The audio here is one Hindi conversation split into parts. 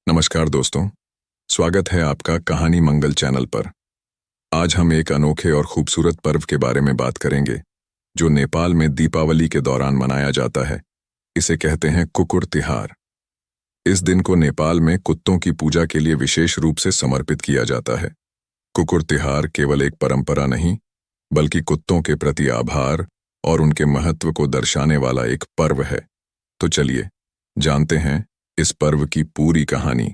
नमस्कार दोस्तों, स्वागत है आपका कहानी मंगल चैनल पर। आज हम एक अनोखे और खूबसूरत पर्व के बारे में बात करेंगे, जो नेपाल में दीपावली के दौरान मनाया जाता है। इसे कहते हैं कुकुर तिहार। इस दिन को नेपाल में कुत्तों की पूजा के लिए विशेष रूप से समर्पित किया जाता है। कुकुर तिहार केवल एक परंपरा नहीं, बल्कि कुत्तों के प्रति आभार और उनके महत्व को दर्शाने वाला एक पर्व है। तो चलिए जानते हैं इस पर्व की पूरी कहानी,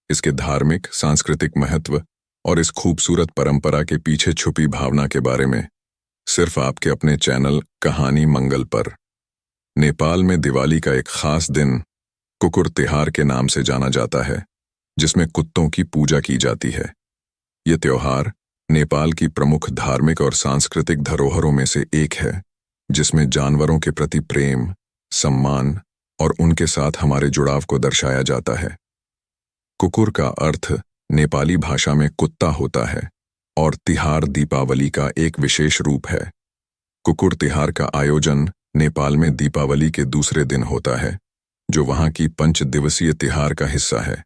इसके धार्मिक, सांस्कृतिक महत्व और इस खूबसूरत परंपरा के पीछे छुपी भावना के बारे में, सिर्फ आपके अपने चैनल कहानी मंगल पर। नेपाल में दिवाली का एक खास दिन कुकुर तिहार के नाम से जाना जाता है, जिसमें कुत्तों की पूजा की जाती है। ये त्योहार नेपाल की प्रमुख धार्मिक और सांस्कृतिक धरोहरों में से एक है, जिसमें जानवरों के प्रति प्रेम, सम्मान और उनके साथ हमारे जुड़ाव को दर्शाया जाता है। कुकुर का अर्थ नेपाली भाषा में कुत्ता होता है और तिहार दीपावली का एक विशेष रूप है। कुकुर तिहार का आयोजन नेपाल में दीपावली के दूसरे दिन होता है, जो वहां की 5 दिवसीय तिहार का हिस्सा है।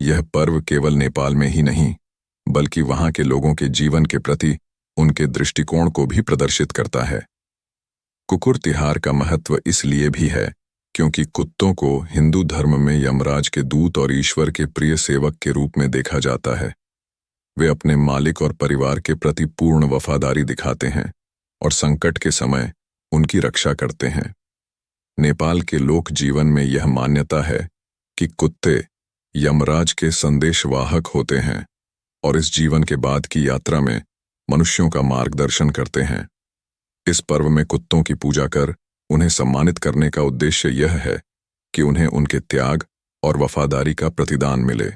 यह पर्व केवल नेपाल में ही नहीं, बल्कि वहां के लोगों के जीवन के प्रति उनके दृष्टिकोण को भी प्रदर्शित करता है। कुकुर तिहार का महत्व इसलिए भी है क्योंकि कुत्तों को हिंदू धर्म में यमराज के दूत और ईश्वर के प्रिय सेवक के रूप में देखा जाता है। वे अपने मालिक और परिवार के प्रति पूर्ण वफादारी दिखाते हैं और संकट के समय उनकी रक्षा करते हैं। नेपाल के लोक जीवन में यह मान्यता है कि कुत्ते यमराज के संदेशवाहक होते हैं और इस जीवन के बाद की यात्रा में मनुष्यों का मार्गदर्शन करते हैं। इस पर्व में कुत्तों की पूजा कर उन्हें सम्मानित करने का उद्देश्य यह है कि उन्हें उनके त्याग और वफादारी का प्रतिदान मिले।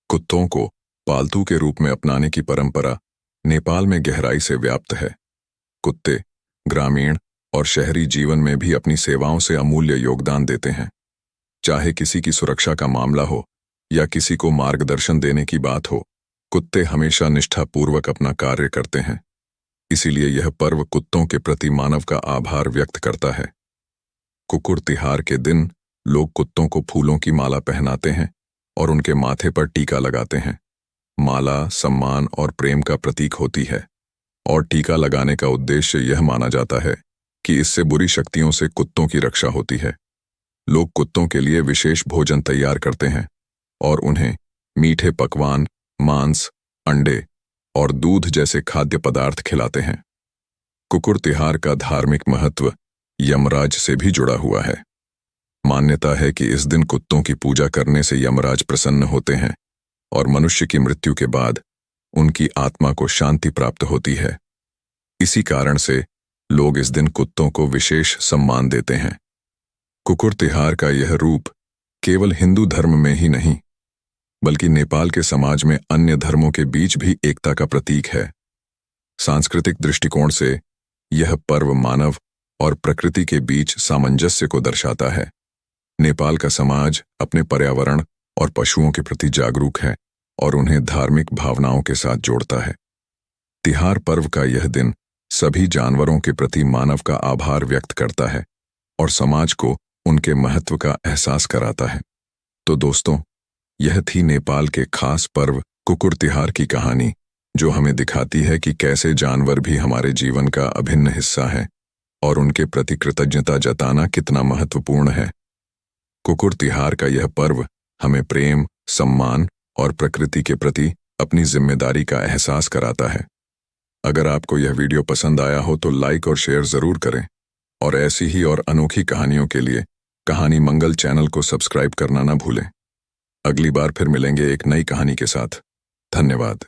कुत्तों को पालतू के रूप में अपनाने की परंपरा नेपाल में गहराई से व्याप्त है। कुत्ते ग्रामीण और शहरी जीवन में भी अपनी सेवाओं से अमूल्य योगदान देते हैं। चाहे किसी की सुरक्षा का मामला हो या किसी को मार्गदर्शन देने की बात हो, कुत्ते हमेशा निष्ठापूर्वक अपना कार्य करते हैं। इसीलिए यह पर्व कुत्तों के प्रति मानव का आभार व्यक्त करता है। कुकुर तिहार के दिन लोग कुत्तों को फूलों की माला पहनाते हैं और उनके माथे पर टीका लगाते हैं। माला सम्मान और प्रेम का प्रतीक होती है और टीका लगाने का उद्देश्य यह माना जाता है कि इससे बुरी शक्तियों से कुत्तों की रक्षा होती है। लोग कुत्तों के लिए विशेष भोजन तैयार करते हैं और उन्हें मीठे पकवान, मांस, अंडे और दूध जैसे खाद्य पदार्थ खिलाते हैं। कुकुर तिहार का धार्मिक महत्व यमराज से भी जुड़ा हुआ है। मान्यता है कि इस दिन कुत्तों की पूजा करने से यमराज प्रसन्न होते हैं और मनुष्य की मृत्यु के बाद उनकी आत्मा को शांति प्राप्त होती है। इसी कारण से लोग इस दिन कुत्तों को विशेष सम्मान देते हैं। कुकुर तिहार का यह रूप केवल हिंदू धर्म में ही नहीं, बल्कि नेपाल के समाज में अन्य धर्मों के बीच भी एकता का प्रतीक है। सांस्कृतिक दृष्टिकोण से यह पर्व मानव और प्रकृति के बीच सामंजस्य को दर्शाता है। नेपाल का समाज अपने पर्यावरण और पशुओं के प्रति जागरूक है और उन्हें धार्मिक भावनाओं के साथ जोड़ता है। तिहार पर्व का यह दिन सभी जानवरों के प्रति मानव का आभार व्यक्त करता है और समाज को उनके महत्व का एहसास कराता है। तो दोस्तों, यह थी नेपाल के खास पर्व कुकुर तिहार की कहानी, जो हमें दिखाती है कि कैसे जानवर भी हमारे जीवन का अभिन्न हिस्सा है और उनके प्रति कृतज्ञता जताना कितना महत्वपूर्ण है। कुकुर तिहार का यह पर्व हमें प्रेम, सम्मान और प्रकृति के प्रति अपनी जिम्मेदारी का एहसास कराता है। अगर आपको यह वीडियो पसंद आया हो तो लाइक और शेयर जरूर करें और ऐसी ही और अनोखी कहानियों के लिए कहानी मंगल चैनल को सब्सक्राइब करना ना भूलें। अगली बार फिर मिलेंगे एक नई कहानी के साथ। धन्यवाद।